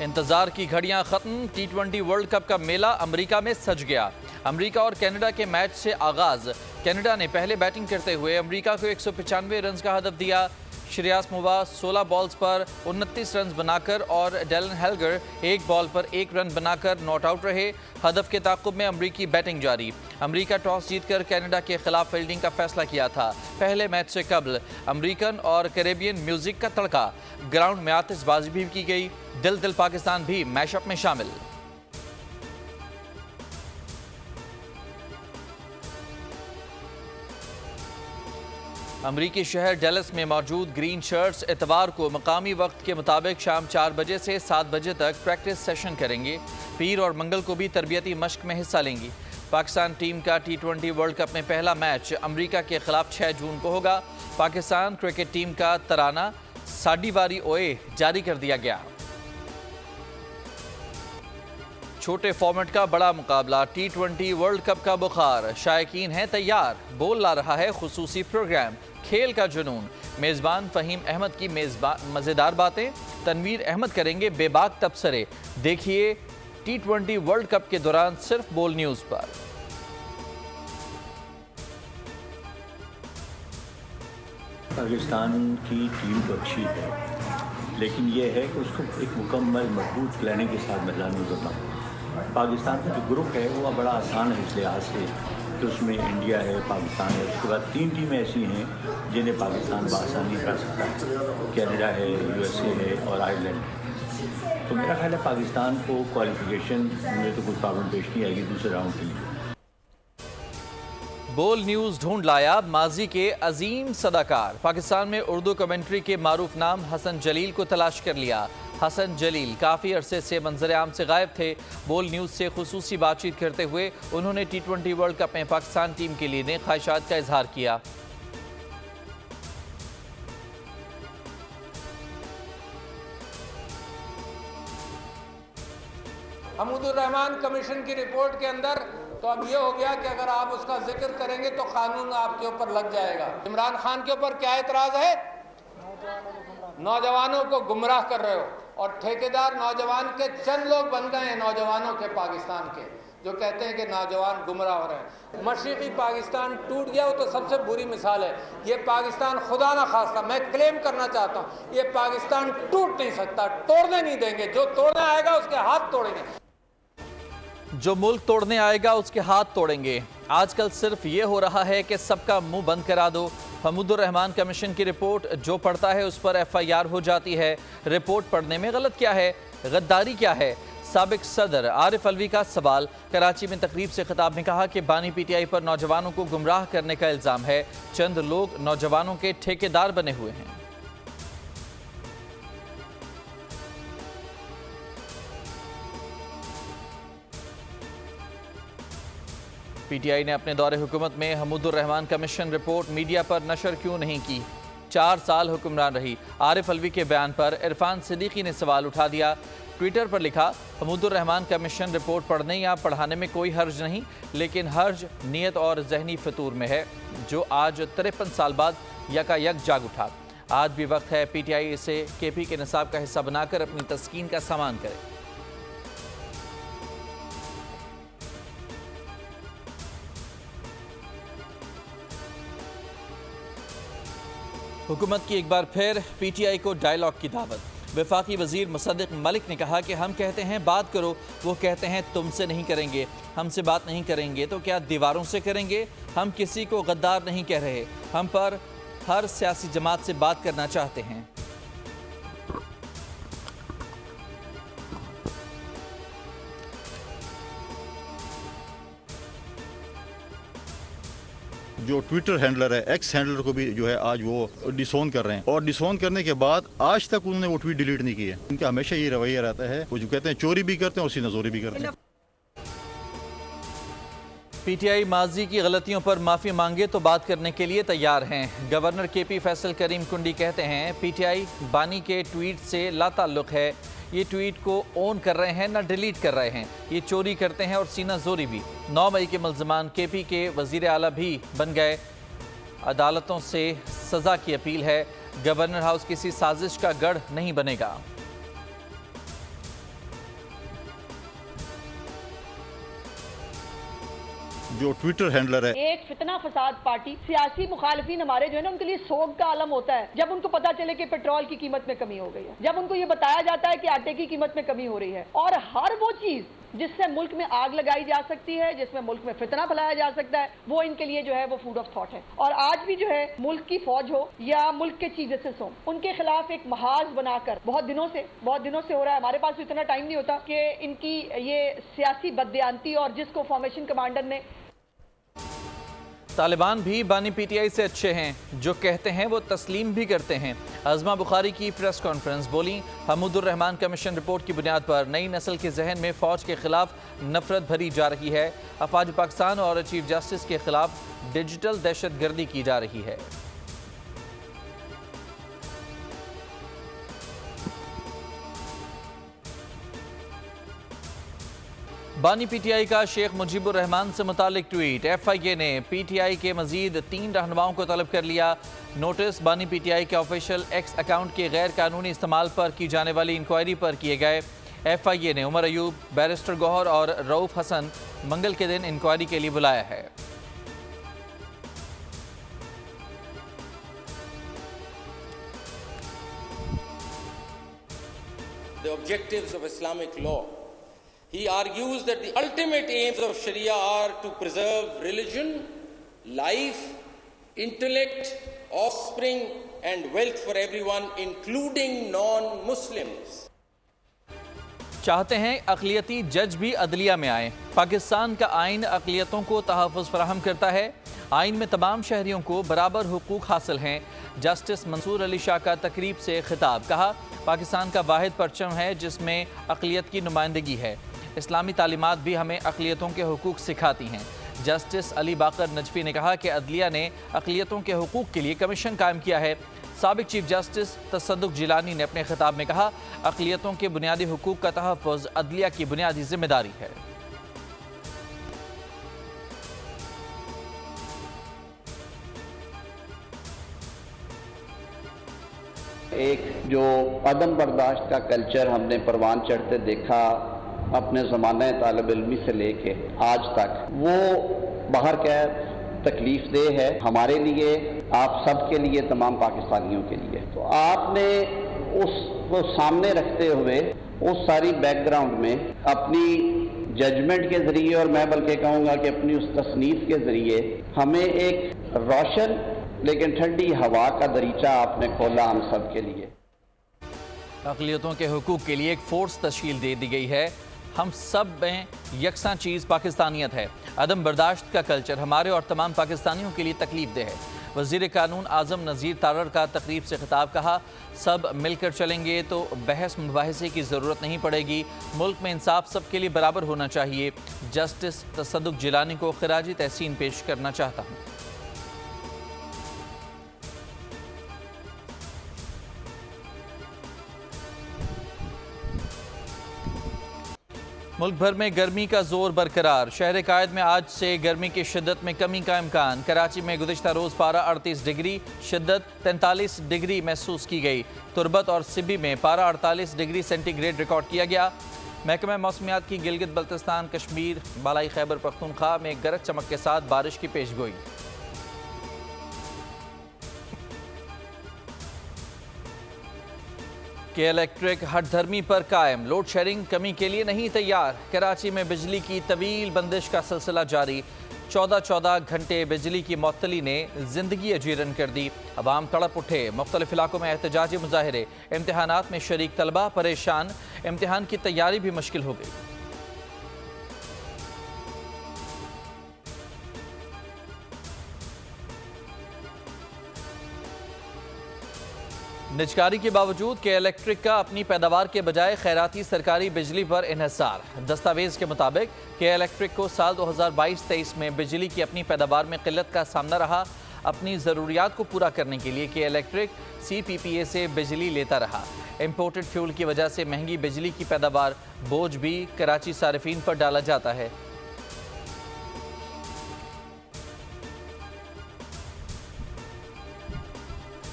इंतजार की घड़ियां खत्म। T20 वर्ल्ड कप का मेला अमेरिका में सज गया। अमेरिका और कनाडा के मैच से आगाज। कनाडा ने पहले बैटिंग करते हुए अमेरिका को 195 रन का हदफ दिया। श्रेयस मुवा 16 बॉल्स पर 29 रन बनाकर और डेलन हेल्गर एक बॉल पर 1 रन बनाकर नॉट आउट रहे। हदफ के ताक़ुब में अमरीकी बैटिंग जारी। अमेरिका टॉस जीतकर कनाडा के खिलाफ फील्डिंग का फैसला किया था। पहले मैच से कबल अमेरिकन और कैरेबियन म्यूजिक का तड़का। ग्राउंड में आतिशबाजी भी की गई। दिल दिल पाकिस्तान भी मैशअप में शामिल। अमरीकी शहर डैलस में मौजूद ग्रीन शर्ट्स इतवार को मकामी वक्त के मुताबिक शाम 4 बजे से 7 बजे तक प्रैक्टिस सेशन करेंगे। पीर और मंगल को भी तरबियती मश्क में हिस्सा लेंगी। पाकिस्तान टीम का T20 वर्ल्ड कप में पहला मैच अमरीका के खिलाफ 6 जून को होगा। पाकिस्तान क्रिकेट टीम का तराना साडी वारी ओए जारी कर दिया गया। छोटे फॉर्मेट का बड़ा मुकाबला T20 वर्ल्ड कप का बुखार। शायकीन है तैयार, बोल ला रहा है खुसूसी प्रोग्राम। खेल का जुनून। मेज़बान फ़हीम अहमद की मज़ेदार बातें। तनवीर अहमद करेंगे बेबाक तबसरे। देखिए T20 वर्ल्ड कप के दौरान सिर्फ बोल न्यूज़ पर। पाकिस्तान की टीम तो अच्छी है, लेकिन यह है कि उसको एक मुकम्मल मजबूत प्लानिंग के साथ मैदान में उतरना। पाकिस्तान का जो ग्रुप है वो बड़ा आसान है इस लिहाज से कि उसमें इंडिया है, पाकिस्तान है, उसके बाद 3 टीमें ऐसी हैं जिन्हें पाकिस्तान बआसानी कर सकता है। कनाडा है, USA है और आयरलैंड है। तो मेरा ख्याल है पाकिस्तान को क्वालिफिकेशन में तो कोई प्रॉब्लम पेश नहीं आएगी दूसरे राउंड के लिए। बोल न्यूज़ ढूंढ लाया माजी के अजीम सदाकार। पाकिस्तान में उर्दू कमेंट्री के मारूफ नाम हसन जलील को तलाश कर लिया। हसन जलील काफ़ी अरसे से मंजर आम से गायब थे। बोल न्यूज़ से खुसूसी बातचीत करते हुए उन्होंने T20 वर्ल्ड कप में पाकिस्तान टीम के लिए नेक ख्वाहिशात का इजहार किया। हमूदुर रहमान कमीशन की रिपोर्ट के अंदर तो अब ये हो गया कि अगर आप उसका जिक्र करेंगे तो कानून आपके ऊपर लग जाएगा। इमरान खान के ऊपर क्या एतराज है? नौजवानों को गुमराह कर रहे हो और ठेकेदार नौजवान के चंद लोग बन गए हैं नौजवानों के पाकिस्तान के, जो कहते हैं कि नौजवान गुमराह हो रहे हैं। मशरिकी पाकिस्तान टूट गया, वो तो सबसे बुरी मिसाल है। ये पाकिस्तान खुदा ना खास्ता, मैं क्लेम करना चाहता हूँ, ये पाकिस्तान टूट नहीं सकता, तोड़ने नहीं देंगे। जो तोड़ने आएगा उसके हाथ तोड़ेंगे। जो मुल्क तोड़ने आएगा उसके हाथ तोड़ेंगे। आजकल सिर्फ ये हो रहा है कि सबका मुंह बंद करा दो। हमूदुर रहमान कमीशन की रिपोर्ट जो पढ़ता है उस पर FIR हो जाती है। रिपोर्ट पढ़ने में गलत क्या है? गद्दारी क्या है? साबिक सदर आरिफ अलवी का सवाल। कराची में तकरीब से खिताब में कहा कि बानी PTI पर नौजवानों को गुमराह करने का इल्ज़ाम है। चंद लोग नौजवानों के ठेकेदार बने हुए हैं। PTI ने अपने दौरे हुकूमत में Hamoodur Rahman commission report media पर नशर क्यों नहीं की? 4 साल हुक्मरान रही। आरिफ अलवी के बयान पर इरफान सिद्दीकी ने सवाल उठा दिया। ट्विटर पर लिखा, हमूदुर रहमान कमीशन रिपोर्ट पढ़ने या पढ़ाने में कोई हर्ज नहीं, लेकिन हर्ज नीयत और जहनी फतूर में है, जो आज 53 साल बाद यकायक जाग उठा। आज भी वक्त है PTI इसे KP के निसाब का हिस्सा बनाकर अपनी तस्कीन का सामान करे। हुकूमत की एक बार फिर PTI को डायलॉग की दावत। वफाकी वजीर मुसद्दिक मलिक ने कहा कि हम कहते हैं बात करो, वो कहते हैं तुमसे नहीं करेंगे। हमसे बात नहीं करेंगे तो क्या दीवारों से करेंगे? हम किसी को गद्दार नहीं कह रहे, हम पर हर सियासी जमात से बात करना चाहते हैं। जो ट्विटर हैंडलर है, एक्स हैंडलर को भी जो है आज वो डिसोन कर रहे हैं, और डिसोन करने के बाद आज तक उन्होंने वो ट्वीट डिलीट नहीं की है। उनका हमेशा ये रवैया रहता है, वो जो कहते हैं चोरी भी करते हैं और सीनाजोरी भी करते हैं। PTI माजी की गलतियों पर माफ़ी मांगे तो बात करने के लिए तैयार हैं। गवर्नर KP फैसल करीम कुंडी कहते हैं PTI बानी के ट्वीट से लाताल्लुक़ है। ये ट्वीट को ऑन कर रहे हैं ना डिलीट कर रहे हैं। ये चोरी करते हैं और सीना जोरी भी। 9 मई के मुल्ज़मान KP के वज़ीर आला भी बन गए। अदालतों से सज़ा की अपील है। गवर्नर हाउस किसी साजिश का गढ़ नहीं बनेगा। जो ट्विटर हैंडलर है। एक फितना फसाद पार्टी सियासी मुखालिफिन हमारे जो है ना उनके लिए सोग का आलम होता है जब उनको पता चले कि पेट्रोल की कीमत में कमी हो गई है, जब उनको ये बताया जाता है कि आटे की कीमत में कमी हो रही है, और हर वो चीज जिससे मुल्क में आग लगाई जा सकती है, जिसमें मुल्क में फितना फैलाया जा सकता है, वो इनके लिए जो है वो फूड ऑफ थॉट है। और आज भी जो है मुल्क की फौज हो या मुल्क के चीफ जस्टिस हो, उनके खिलाफ एक महाज बनाकर बहुत दिनों से हो रहा है। हमारे पास इतना टाइम नहीं होता कि इनकी ये सियासी बददियानती, और जिसको फॉर्मेशन कमांडर ने तालिबान भी बानी पीटीआई से अच्छे हैं, जो कहते हैं वो तस्लीम भी करते हैं। अज़मा बुखारी की प्रेस कॉन्फ्रेंस, बोली हमूदुर रहमान कमीशन रिपोर्ट की बुनियाद पर नई नस्ल के जहन में फ़ौज के खिलाफ नफरत भरी जा रही है। अफवाज पाकिस्तान और चीफ जस्टिस के खिलाफ डिजिटल दहशतगर्दी की जा रही है। बानी पीटीआई का शेख मुजीबुर रहमान से मुतालिक ट्वीट। एफआईए ने पीटीआई के मजीद 3 रहनुमाओं को तलब कर लिया। नोटिस बानी पीटीआई के ऑफिशियल एक्स अकाउंट के गैर कानूनी इस्तेमाल पर की जाने वाली इंक्वायरी पर किए गए। एफआईए ने उमर अयूब, बैरिस्टर गौहर और रऊफ हसन मंगल के दिन इंक्वायरी के लिए बुलाया है। The objectives of Islamic law. He argues that the ultimate aims of Sharia are to preserve religion, life, intellect, offspring, and wealth for everyone, including non-Muslims. चाहते हैं अक़लियती जज भी अदलिया में आए। पाकिस्तान का आइन अक़लियतों को तहफ़्फ़ुज़ फराहम करता है। आइन में तमाम शहरियों को बराबर हुकूक हासिल हैं। जस्टिस मंसूर अली शाह का तकरीब से खिताब, कहा पाकिस्तान का वाहिद परचम है जिसमें अक़लियत की नुमाइंदगी है। इस्लामी तालीमात भी हमें अक़लियतों के हुकूक सिखाती हैं। जस्टिस अली बाकर नजफी ने कहा कि अदलिया ने अक़लियतों के हुकूक के लिए कमीशन कायम किया है। साबिक चीफ जस्टिस तसद्दुक़ जिलानी ने अपने खिताब में कहा अक़लियतों के बुनियादी हुकूक का तहफ़्फ़ुज़ अदलिया की बुनियादी जिम्मेदारी है। एक जो अदम बर्दाश्त का कल्चर हमने परवान चढ़ते देखा अपने ज़माने तालिब इल्मी से लेके आज तक, वो बाहर क्या तकलीफ दे है हमारे लिए, आप सब के लिए, तमाम पाकिस्तानियों के लिए। तो आपने उसको सामने रखते हुए उस सारी बैकग्राउंड में अपनी जजमेंट के ज़रिए, और मैं बल्कि कहूँगा कि अपनी उस तसनीफ के ज़रिए हमें एक रोशन लेकिन ठंडी हवा का दरीचा आपने खोला हम सब के लिए। अक़लियतों के हुकूक के लिए एक फोर्स तश्कील दे दी गई है। हम सब में यकसां चीज़ पाकिस्तानियत है। अदम बर्दाश्त का कल्चर हमारे और तमाम पाकिस्तानियों के लिए तकलीफ दे है। वज़ीर कानून आज़म नज़ीर तारर का तकरीब से खिताब, कहा सब मिलकर चलेंगे तो बहस मुबाहिसे की ज़रूरत नहीं पड़ेगी। मुल्क में इंसाफ सब के लिए बराबर होना चाहिए। जस्टिस तसद्दुक़ जिलानी को खिराजी तहसीन पेश करना चाहता हूँ। मुल्क भर में गर्मी का जोर बरकरार। शहर कायद में आज से गर्मी की शिद्दत में कमी का इम्कान। कराची में गुज़िश्ता रोज़ पारा 38 डिग्री, शिद्दत 43 डिग्री महसूस की गई। तुरबत और सिबी में पारा 48 डिग्री सेंटीग्रेड रिकॉर्ड किया गया। महकमा मौसमियात की गिलगित बल्तिस्तान, कश्मीर, बालाई खैबर पख्तूनख्वा में गरज चमक के साथ बारिश की पेशगोई। के इलेक्ट्रिक हठधर्मी पर कायम, लोड शेयरिंग कमी के लिए नहीं तैयार। कराची में बिजली की तवील बंदिश का सिलसिला जारी। 14-14 घंटे बिजली की मअतली ने जिंदगी अजीरन कर दी। अवाम तड़प उठे। मुख्तलिफ इलाकों में एहतजाजी मुजाहिरे। इम्तिहानात में शरीक तलबा परेशान। इम्तिहान की तैयारी भी मुश्किल हो गई। निजकारी के बावजूद के इलेक्ट्रिक का अपनी पैदावार के बजाय खैराती सरकारी बिजली पर इन्हिसार। दस्तावेज के मुताबिक के इलेक्ट्रिक को साल 2022-23 में बिजली की अपनी पैदावार में किल्लत का सामना रहा। अपनी ज़रूरियात को पूरा करने के लिए के इलेक्ट्रिक CPPA से बिजली लेता रहा। इम्पोर्टेड फ्यूल की वजह से महंगी बिजली की पैदावार बोझ भी कराची सारिफीन पर डाला जाता है।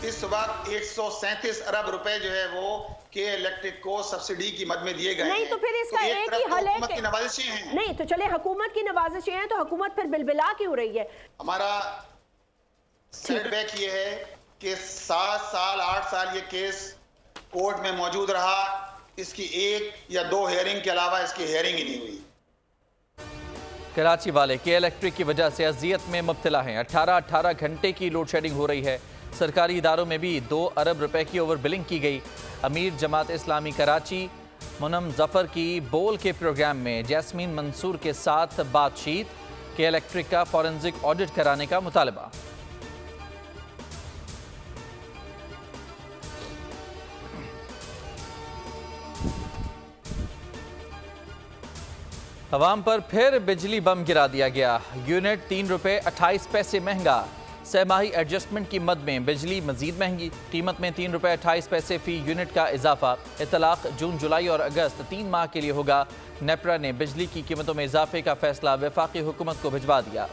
इस वक्त 137 अरब रुपए जो है वो के इलेक्ट्रिक को सब्सिडी की मद में दिए गए नहीं हैं। तो फिर इसका एक एक तरफ ही तो हल है हुकूमत की नवाजिशें हैं। नहीं तो चले हुकूमत की नवाजिशें हैं तो हुकूमत फिर बिलबिला क्यों रही है? हमारा सेटबैक ये है कि 7 साल 8 साल ये केस कोर्ट में मौजूद रहा, इसकी 1 या 2 हेयरिंग के अलावा इसकी हेयरिंग ही नहीं हुई। कराची वाले के इलेक्ट्रिक की वजह से अजियत में मुब्तला हैं। 18 घंटे की लोड शेडिंग हो रही है। सरकारी इदारों में भी 2 अरब रुपए की ओवर बिलिंग की गई। अमीर जमात इस्लामी कराची मुनम जफर की बोल के प्रोग्राम में जैस्मीन मंसूर के साथ बातचीत, के इलेक्ट्रिक का फॉरेंसिक ऑडिट कराने का मुतालबा। अवाम पर फिर बिजली बम गिरा दिया गया। यूनिट 3 रुपये 28 पैसे महंगा। सहमाही एडजस्टमेंट की मद में बिजली मजीद महंगी। कीमत में 3 रुपये 28 पैसे फी यूनिट का इजाफा। इतलाक जून, जुलाई और अगस्त 3 माह के लिए होगा। नेपरा ने बिजली की कीमतों में इजाफे का फैसला वफाकी हुकूमत को भिजवा दिया।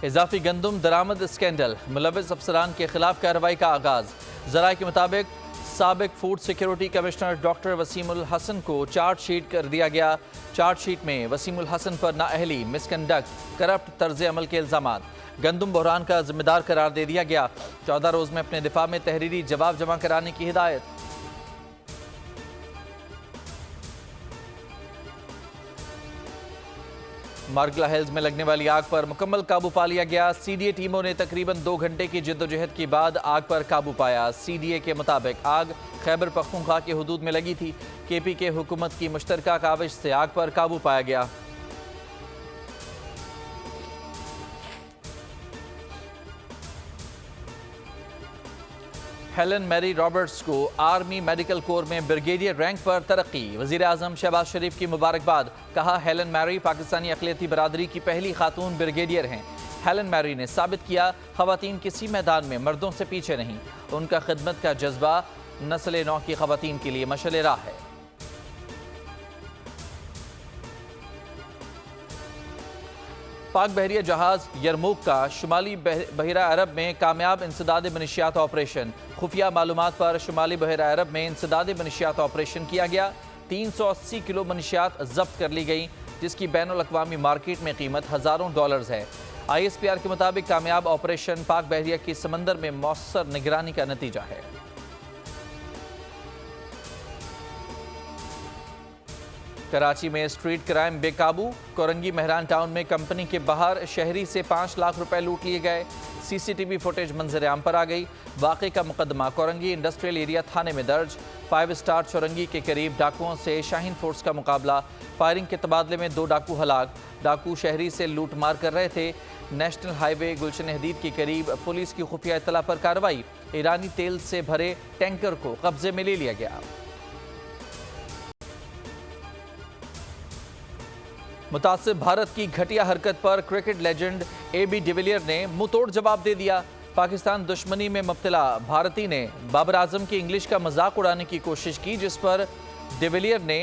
इजाफी गंदम दरामद स्कैंडल, मुलविस अफसरान के खिलाफ कार्रवाई का आगाज। जराये के मुताबिक साबिक food security commissioner doctor Wasimul Hasan को चार्जशीट कर दिया गया। चार्जशीट में वसीमुल हसन पर नाअहली, मिसकंडक्ट, करप्ट तर्ज अमल के इल्जामात, गंदम बहरान का जिम्मेदार करार दे दिया गया। 14 रोज में अपने दिफा में तहरीरी जवाब जमा कराने की हिदायत। मार्गला हिल्स में लगने वाली आग पर मुकम्मल काबू पा लिया गया। सीडीए टीमों ने तकरीबन 2 घंटे की जिद्दोजहद के बाद आग पर काबू पाया। सीडीए के मुताबिक आग खैबर पख्तूनख्वा के हुदूद में लगी थी। केपी के हुकूमत की मुश्तरका काविश से आग पर काबू पाया गया। हेलन मैरी रॉबर्ट्स को आर्मी मेडिकल कोर में ब्रिगेडियर रैंक पर तरक्की। वज़ीर आज़म शहबाज शरीफ की मुबारकबाद। कहा, हेलन मैरी पाकिस्तानी अक़लियती बरादरी की पहली खातून ब्रिगेडियर हैं। हेलन मैरी ने साबित किया, ख़वातीन किसी मैदान में मर्दों से पीछे नहीं। उनका खिदमत का जज्बा नस्ल नौ की ख़वातीन के लिए मशअल राह है। पाक बहरिया जहाज यरमूक का शुमाली बहरा अरब में कामयाब इंसदाद मनशियात ऑपरेशन। खुफिया मालूमात पर शुमाली बहरा अरब में इंसदाद मनशियात ऑपरेशन किया गया। 380 किलो मनशियात जब्त कर ली गई, जिसकी बैनुल अक़वामी मार्केट में कीमत हज़ारों डॉलर्स है। ISPR के मुताबिक कामयाब ऑपरेशन पाक बहरिया की समंदर में मौसर निगरानी का नतीजा है। कराची में स्ट्रीट क्राइम बेकाबू। कोरंगी मेहरान टाउन में कंपनी के बाहर शहरी से 5 लाख रुपए लूट लिए गए। CCTV फुटेज मंजर आम पर आ गई। वाक़े का मुकदमा कोरंगी इंडस्ट्रियल एरिया थाने में दर्ज। 5 स्टार चौरंगी के करीब डाकुओं से शाहीन फोर्स का मुकाबला। फायरिंग के तबादले में 2 डाकू हलाक। डाकू शहरी से लूट मार कर रहे थे। नेशनल हाईवे गुलशन हदीद के करीब पुलिस की खुफिया इत्तला पर कार्रवाई। ईरानी तेल से भरे टैंकर को कब्जे में ले लिया गया। मुतासिब भारत की घटिया हरकत पर क्रिकेट लेजेंड AB डिविलियर ने मुंहतोड़ जवाब दे दिया। पाकिस्तान दुश्मनी में मुब्तला भारती ने बाबर आजम की इंग्लिश का मजाक उड़ाने की कोशिश की, जिस पर डिविलियर ने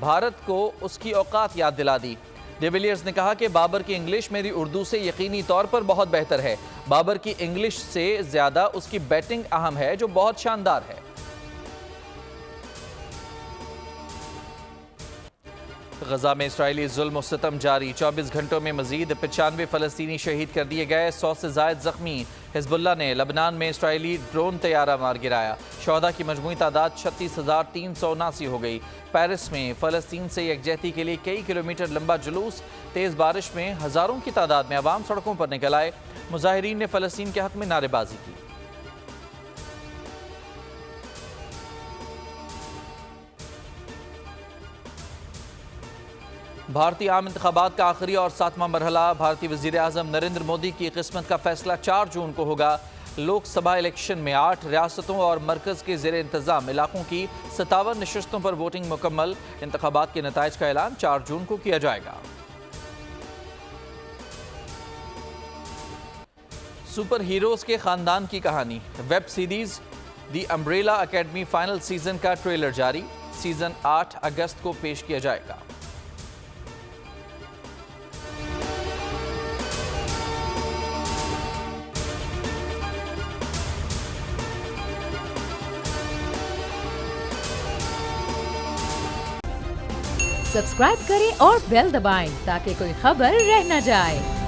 भारत को उसकी औकात याद दिला दी। डिविलियर्स ने कहा कि बाबर की इंग्लिश मेरी उर्दू से यकीनी तौर पर बहुत बेहतर है। बाबर की इंग्लिश से ज़्यादा उसकी बैटिंग अहम है, जो बहुत शानदार है। गजा में इस्राएली जुल्म और सितम जारी। 24 घंटों में मजीद 95 फ़लस्तीनी शहीद कर दिए गए, 100 से ज़ायद जख्मी। हिजबुल्लाह ने लबनान में इस्राएली ड्रोन तैयारा मार गिराया। शहदा की मजमूई तादाद 36,379 हो गई। पेरिस में फ़लस्तीन से यकजहती के लिए कई किलोमीटर लंबा जुलूस। तेज़ बारिश में हज़ारों की तादाद में अवाम सड़कों पर निकल आए। मुजाहिरीन ने फ़लस्तीन के हक़ में नारेबाजी की। भारतीय आम इंतखाबात का आखिरी और 7वां मरहला। भारतीय वज़ीर आज़म नरेंद्र मोदी की किस्मत का फैसला 4 जून को होगा। लोकसभा इलेक्शन में 8 रियासतों और मरकज़ के ज़ेर इंतज़ाम इलाकों की 57 नशस्तों पर वोटिंग मुकम्मल। इंतखाबात के नताइज का ऐलान 4 जून को किया जाएगा। सुपर हीरोज़ के ख़ानदान की कहानी। वेब सीरीज़ दी अम्ब्रेला अकेडमी फाइनल सीजन का ट्रेलर जारी। सीजन 8 अगस्त को पेश किया जाएगा। सब्सक्राइब करें और बेल दबाएं ताकि कोई खबर रह न जाए।